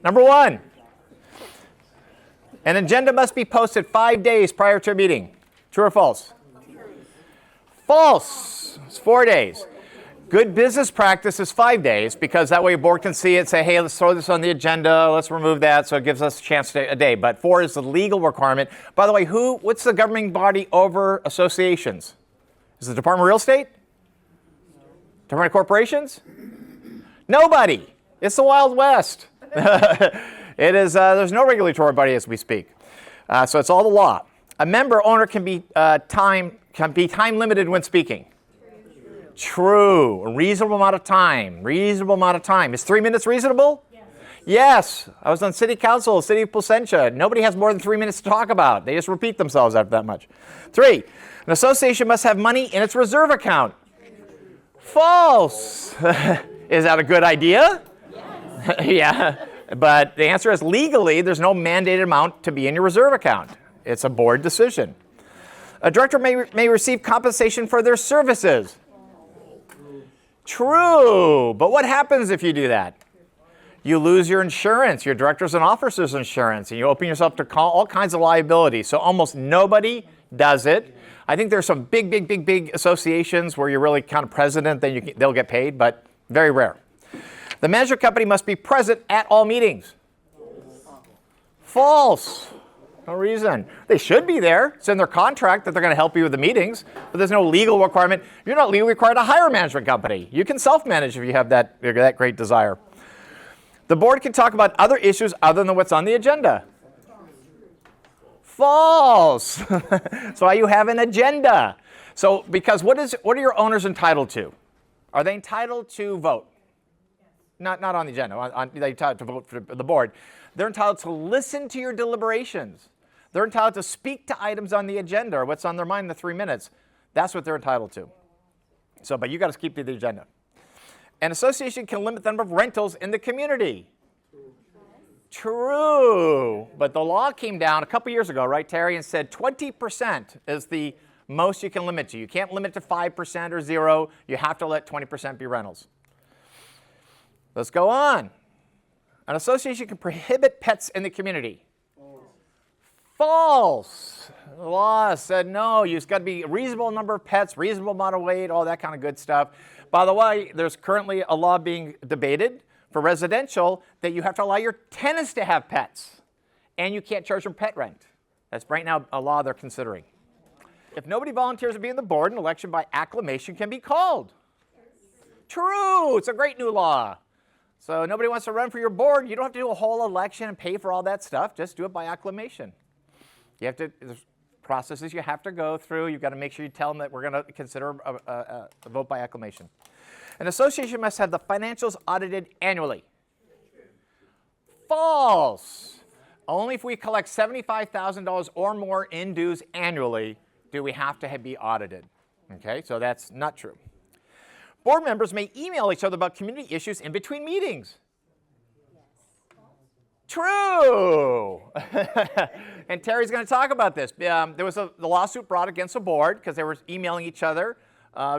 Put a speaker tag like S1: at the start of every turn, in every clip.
S1: Number 1, an agenda must be posted 5 days prior to a meeting. True or false? False. It's 4 days. Good business practice is 5 days because that way a board can see it, say, hey, let's throw this on the agenda, let's remove that, so it gives us a chance to a day. But 4 is the legal requirement. By the way, what's the governing body over associations? Is it the Department of Real Estate? Department of Corporations? Nobody. It's the Wild West. It is. There's no regulatory body as we speak. So it's all the law. A member owner can be time limited when speaking. True. A reasonable amount of time. Reasonable amount of time. Is 3 minutes reasonable? Yes. Yes. I was on city council, city of Placentia. Nobody has more than 3 minutes to talk about. They just repeat themselves after that much. 3, an association must have money in its reserve account. False. Is that a good idea? Yes. Yeah. But the answer is legally, there's no mandated amount to be in your reserve account. It's a board decision. A director may receive compensation for their services. True. But what happens if you do that? You lose your insurance, your directors and officers insurance, and you open yourself to all kinds of liability. So almost nobody does it. I think there's some big associations where you're really kind of president, then they'll get paid, but very rare. The management company must be present at all meetings. False. No reason. They should be there. It's in their contract that they're going to help you with the meetings, but there's no legal requirement. You're not legally required to hire a management company. You can self-manage if you have that great desire. The board can talk about other issues other than what's on the agenda. False. So you have an agenda. So because what are your owners entitled to? Are they entitled to vote? Not on the agenda. They're entitled to vote for the board. They're entitled to listen to your deliberations. They're entitled to speak to items on the agenda or what's on their mind in the 3 minutes. That's what they're entitled to. So, but you got to keep to the agenda. An association can limit the number of rentals in the community. True. But the law came down a couple years ago, right, Terry, and said 20% is the most you can limit to. You can't limit to 5% or 0. You have to let 20% be rentals. Let's go on. An association can prohibit pets in the community. False. The law said no, you've got to be a reasonable number of pets, reasonable amount of weight, all that kind of good stuff. By the way, there's currently a law being debated for residential that you have to allow your tenants to have pets, and you can't charge them pet rent. That's right now a law they're considering. If nobody volunteers to be on the board, an election by acclamation can be called. True. It's a great new law. So nobody wants to run for your board. You don't have to do a whole election and pay for all that stuff. Just do it by acclamation. There's processes you have to go through. You've got to make sure you tell them that we're going to consider a vote by acclamation. An association must have the financials audited annually. False. Only if we collect $75,000 or more in dues annually do we have to be audited. Okay, so that's not true. Board members may email each other about community issues in between meetings. True. And Terry's going to talk about this. There was the lawsuit brought against the board because they were emailing each other,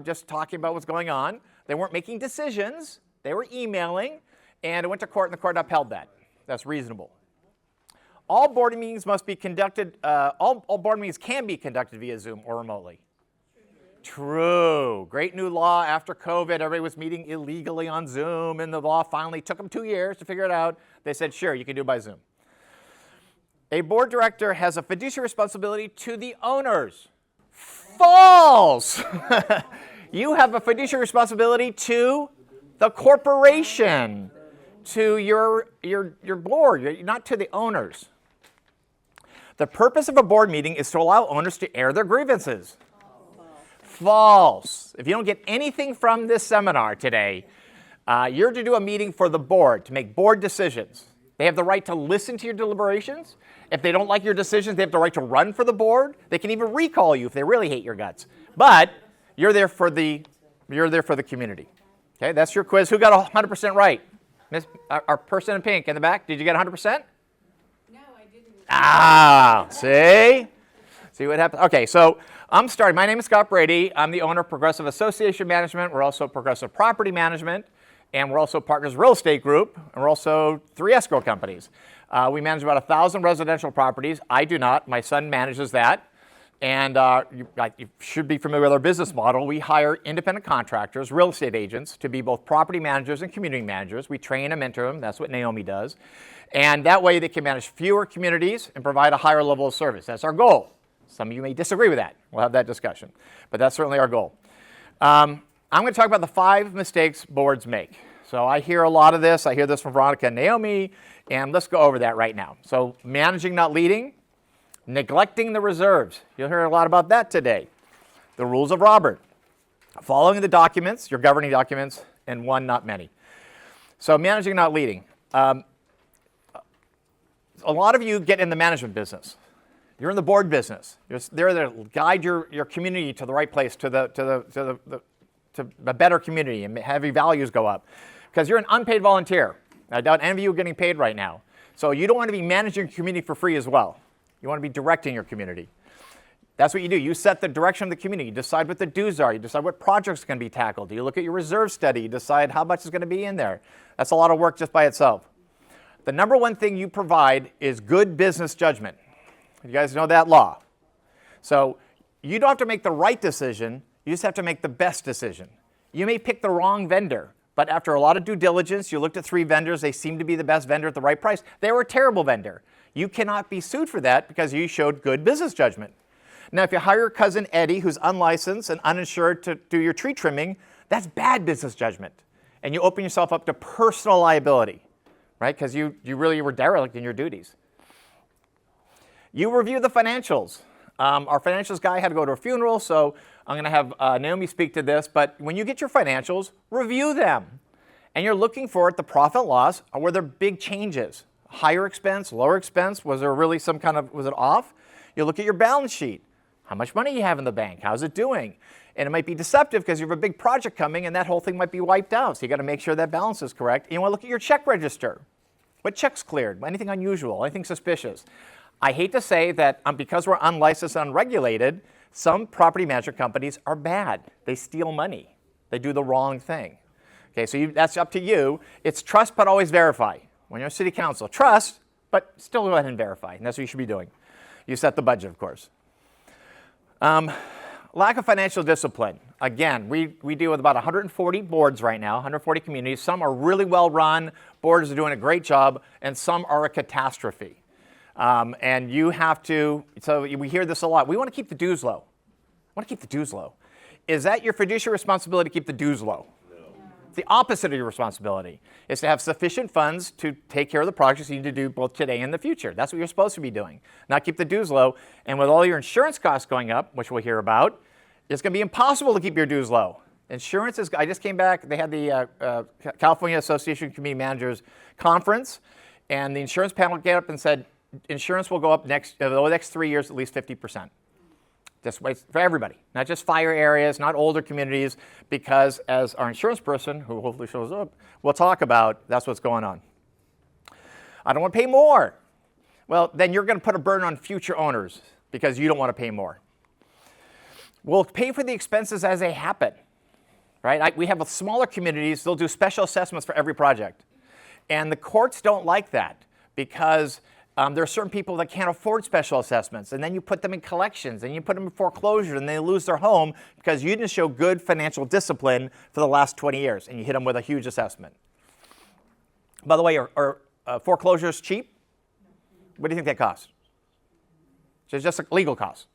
S1: just talking about what's going on. They weren't making decisions. They were emailing, and it went to court, and the court upheld that. That's reasonable. All board meetings must be conducted. All board meetings can be conducted via Zoom or remotely. True. Great new law after COVID. Everybody was meeting illegally on Zoom, and the law finally took them 2 years to figure it out. They said, sure, you can do it by Zoom. A board director has a fiduciary responsibility to the owners. False. You have a fiduciary responsibility to the corporation, to your board, not to the owners. The purpose of a board meeting is to allow owners to air their grievances. False. If you don't get anything from this seminar today, you're to do a meeting for the board to make board decisions. They have the right to listen to your deliberations. If they don't like your decisions, they have the right to run for the board. They can even recall you if they really hate your guts. But you're there for the community. Okay, that's your quiz. Who got 100% right? Our person in pink in the back, did you get 100%?
S2: No, I didn't.
S1: Ah, see? See what happened? Okay, so I'm starting. My name is Scott Brady. I'm the owner of Progressive Association Management. We're also Progressive Property Management. and we're also Partners Real Estate Group, and we're also 3 escrow companies. We manage about 1,000 residential properties. I do not. My son manages that. And you should be familiar with our business model. We hire independent contractors, real estate agents, to be both property managers and community managers. We train and mentor them. That's what Naomi does. And that way they can manage fewer communities and provide a higher level of service. That's our goal. Some of you may disagree with that. We'll have that discussion. But that's certainly our goal. I'm going to talk about the 5 mistakes boards make. So I hear a lot of this. I hear this from Veronica and Naomi. And let's go over that right now. So managing, not leading. Neglecting the reserves. You'll hear a lot about that today. The rules of Robert. Following the documents, your governing documents, and one, not many. So managing, not leading. A lot of you get in the management business. You're in the board business. You're there to guide your community to the right place, to a better community, and have your values go up. Because you're an unpaid volunteer. I doubt any of you are getting paid right now. So you don't want to be managing your community for free as well. You want to be directing your community. That's what you do. You set the direction of the community. You decide what the dues are. You decide what projects can be tackled. You look at your reserve study. You decide how much is going to be in there. That's a lot of work just by itself. The number one thing you provide is good business judgment. You guys know that law. So you don't have to make the right decision. You just have to make the best decision. You may pick the wrong vendor, but after a lot of due diligence, you looked at 3 vendors. They seemed to be the best vendor at the right price. They were a terrible vendor. You cannot be sued for that because you showed good business judgment. Now, if you hire your cousin Eddie, who's unlicensed and uninsured, to do your tree trimming, that's bad business judgment. And you open yourself up to personal liability, right? Because you really were derelict in your duties. You review the financials. Our financials guy had to go to a funeral, so I'm going to have Naomi speak to this. But when you get your financials, review them. And you're looking for the profit loss, or were there big changes? Higher expense, lower expense? Was there really some kind of, was it off? You look at your balance sheet. How much money you have in the bank? How's it doing? And it might be deceptive because you have a big project coming and that whole thing might be wiped out. So you got to make sure that balance is correct. And you want to look at your check register. What checks cleared? Anything unusual? Anything suspicious? I hate to say that because we're unlicensed and unregulated, some property management companies are bad. They steal money. They do the wrong thing. Okay, so that's up to you. It's trust but always verify. When you're a city council, trust, but still go ahead and verify. And that's what you should be doing. You set the budget, of course. Lack of financial discipline. Again, we deal with about 140 boards right now, 140 communities. Some are really well run. Boards are doing a great job, and some are a catastrophe. And you have to, so we hear this a lot. We want to keep the dues low. I want to keep the dues low. Is that your fiduciary responsibility to keep the dues low? It's the opposite of your responsibility. It's to have sufficient funds to take care of the projects you need to do both today and in the future. That's what you're supposed to be doing, not keep the dues low. And with all your insurance costs going up, which we'll hear about, it's going to be impossible to keep your dues low. Insurance is, I just came back, they had the California Association of Community Managers conference, and the insurance panel came up and said, insurance will go up over the next 3 years at least 50%. Just for everybody, not just fire areas, not older communities, because as our insurance person, who hopefully shows up, will talk about, that's what's going on. I don't want to pay more. Well, then you're going to put a burden on future owners because you don't want to pay more. We'll pay for the expenses as they happen, right? We have smaller communities, they'll do special assessments for every project. And the courts don't like that because there are certain people that can't afford special assessments, and then you put them in collections, and you put them in foreclosure, and they lose their home because you didn't show good financial discipline for the last 20 years, and you hit them with a huge assessment. By the way, are foreclosures cheap? What do you think they cost? So it's just a legal cost.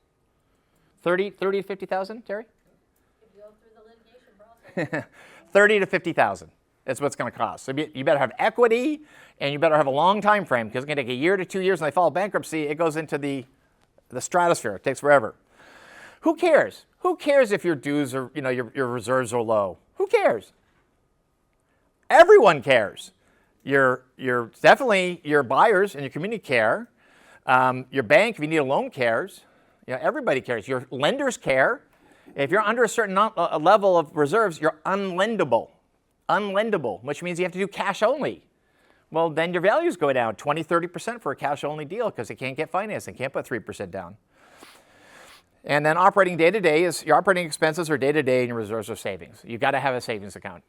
S1: 30 to 50,000, Terry?
S2: If you go through the litigation process.
S1: 30 to 50,000. That's what it's going to cost. So you better have equity, and you better have a long time frame because it's going to take 1 year to 2 years, and they file bankruptcy. It goes into the stratosphere. It takes forever. Who cares? Who cares if your dues are, your reserves are low? Who cares? Everyone cares. Definitely your buyers and your community care. Your bank, if you need a loan, cares. Everybody cares. Your lenders care. If you're under a certain level of reserves, you're unlendable. Unlendable, which means you have to do cash only. Well, then your values go down 20, 30% for a cash only deal because they can't get financing, can't put 3% down. And then operating day to day is your operating expenses are day to day and your reserves are savings. You've got to have a savings account.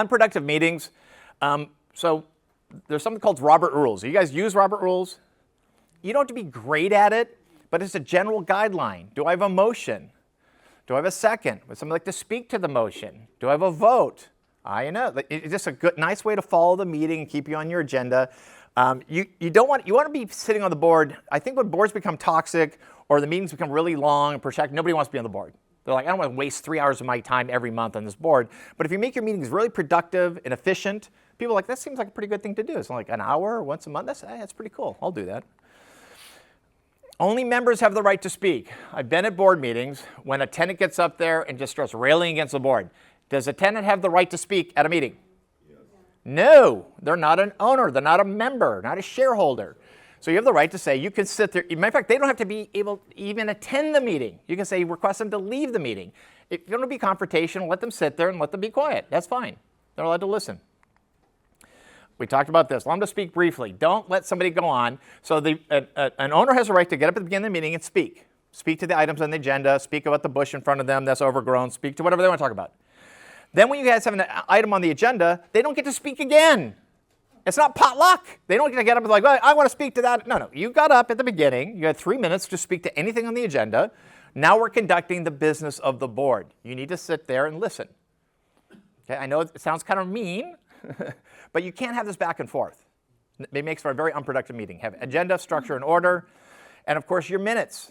S1: Unproductive meetings. So there's something called Robert Rules. You guys use Robert Rules? You don't have to be great at it, but it's a general guideline. Do I have a motion? Do I have a second? Would somebody like to speak to the motion? Do I have a vote? It's just a good, nice way to follow the meeting and keep you on your agenda. You want to be sitting on the board. I think when boards become toxic or the meetings become really long and protracted, nobody wants to be on the board. They're like, I don't want to waste 3 hours of my time every month on this board. But if you make your meetings really productive and efficient, people are like, that seems like a pretty good thing to do. It's like an hour once a month. That's pretty cool. I'll do that. Only members have the right to speak. I've been at board meetings when a tenant gets up there and just starts railing against the board. Does a tenant have the right to speak at a meeting? Yes. No, they're not an owner. They're not a member, not a shareholder. So you have the right to say, you can sit there. Matter of fact, they don't have to be able to even attend the meeting. You can say, request them to leave the meeting. If you don't want to be confrontational, let them sit there and let them be quiet. That's fine. They're allowed to listen. We talked about this. Allow them to speak briefly. Don't let somebody go on. So an owner has a right to get up at the beginning of the meeting and speak. Speak to the items on the agenda. Speak about the bush in front of them that's overgrown. Speak to whatever they want to talk about. Then when you guys have an item on the agenda, they don't get to speak again. It's not potluck. They don't get to get up and like, well, I want to speak to that. No. You got up at the beginning. You had 3 minutes to speak to anything on the agenda. Now we're conducting the business of the board. You need to sit there and listen. Okay, I know it sounds kind of mean, but you can't have this back and forth. It makes for a very unproductive meeting. Have agenda, structure, and order. And of course, your minutes.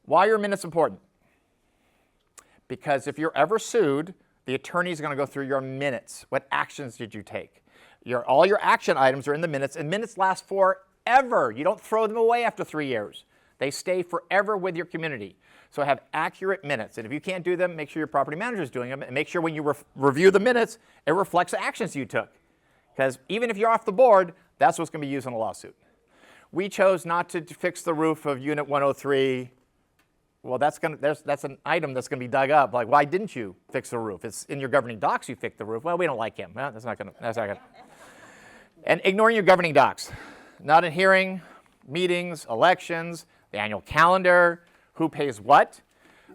S1: Why are your minutes important? Because if you're ever sued, the attorney is going to go through your minutes. What actions did you take? All your action items are in the minutes, and minutes last forever. You don't throw them away after 3 years. They stay forever with your community. So have accurate minutes. And if you can't do them, make sure your property manager is doing them, and make sure when you review the minutes, it reflects the actions you took. Because even if you're off the board, that's what's going to be used in a lawsuit. We chose not to fix the roof of Unit 103. Well, that's an item that's going to be dug up. Like, why didn't you fix the roof? It's in your governing docs you fixed the roof. Well, we don't like him. Well, that's not going to. And ignoring your governing docs. Not adhering, meetings, elections, the annual calendar, who pays what.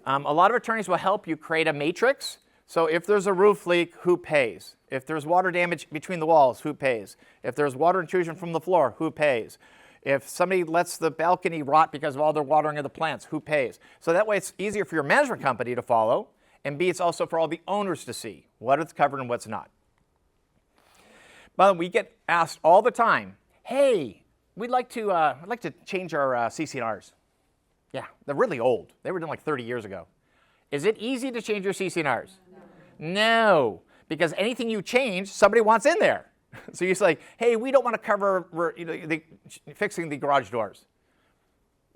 S1: A lot of attorneys will help you create a matrix. So if there's a roof leak, who pays? If there's water damage between the walls, who pays? If there's water intrusion from the floor, who pays? If somebody lets the balcony rot because of all their watering of the plants, who pays? So that way it's easier for your management company to follow, and B, it's also for all the owners to see what is covered and what's not. But we get asked all the time, hey, I'd like to change our CC&Rs. Yeah, they're really old. They were done like 30 years ago. Is it easy to change your CC&Rs? No, because anything you change, somebody wants in there. So you say, hey, we don't want to cover fixing the garage doors.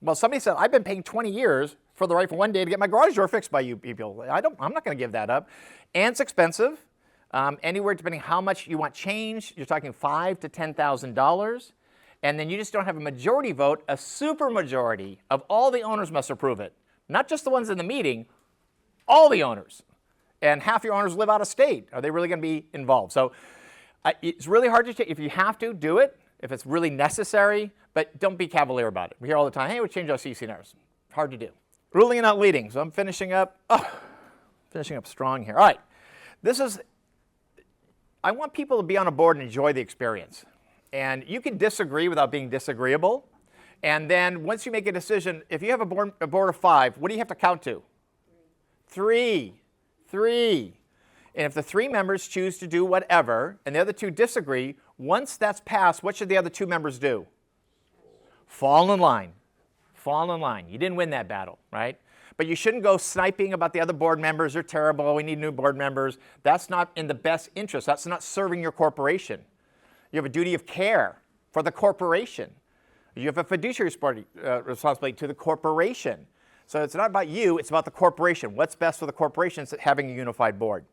S1: Well, somebody said, I've been paying 20 years for the right for one day to get my garage door fixed by you people. I'm not going to give that up. And it's expensive. Anywhere depending how much you want changed, you're talking $5,000 to $10,000. And then you just don't have a majority vote. A supermajority of all the owners must approve it. Not just the ones in the meeting, all the owners. And half your owners live out of state. Are they really going to be involved? So it's really hard to change. If you have to, do it. If it's really necessary, but don't be cavalier about it. We hear all the time, hey, we change our CC&Rs. Hard to do. Ruling and not leading. So I'm finishing up strong here. All right. I want people to be on a board and enjoy the experience. And you can disagree without being disagreeable. And then once you make a decision, if you have a board of 5, what do you have to count to? 3. And if the 3 members choose to do whatever, and the other 2 disagree, once that's passed, what should the other 2 members do? Fall in line. Fall in line. You didn't win that battle, right? But you shouldn't go sniping about the other board members. They're terrible. We need new board members. That's not in the best interest. That's not serving your corporation. You have a duty of care for the corporation. You have a fiduciary responsibility to the corporation. So it's not about you, it's about the corporation. What's best for the corporation is having a unified board.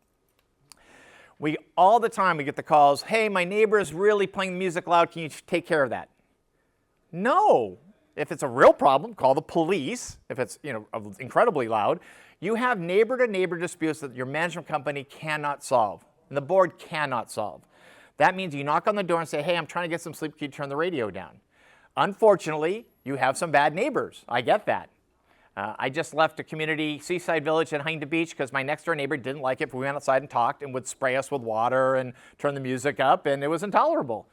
S1: All the time we get the calls, hey, my neighbor is really playing music loud, can you take care of that? No. If it's a real problem, call the police. If it's incredibly loud, you have neighbor-to-neighbor disputes that your management company cannot solve, and the board cannot solve. That means you knock on the door and say, hey, I'm trying to get some sleep, can you turn the radio down? Unfortunately, you have some bad neighbors. I get that. I just left a community seaside village in Huntington Beach because my next door neighbor didn't like it, but we went outside and talked and would spray us with water and turn the music up, and it was intolerable.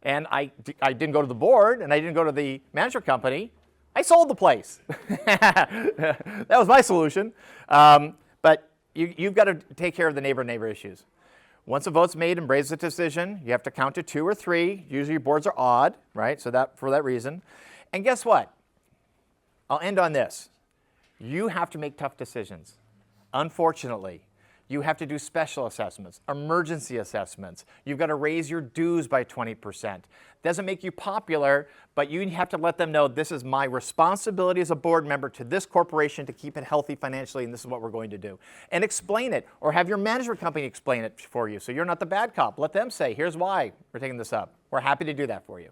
S1: And I didn't go to the board, and I didn't go to the management company. I sold the place. That was my solution. But you've got to take care of the neighbor issues. Once a vote's made and Brady's a decision, you have to count to 2 or 3. Usually your boards are odd, right? So that for that reason. And guess what? I'll end on this. You have to make tough decisions. Unfortunately, you have to do special assessments, emergency assessments. You've got to raise your dues by 20%. Doesn't make you popular, but you have to let them know this is my responsibility as a board member to this corporation to keep it healthy financially, and this is what we're going to do. And explain it, or have your management company explain it for you so you're not the bad cop. Let them say, here's why we're taking this up. We're happy to do that for you.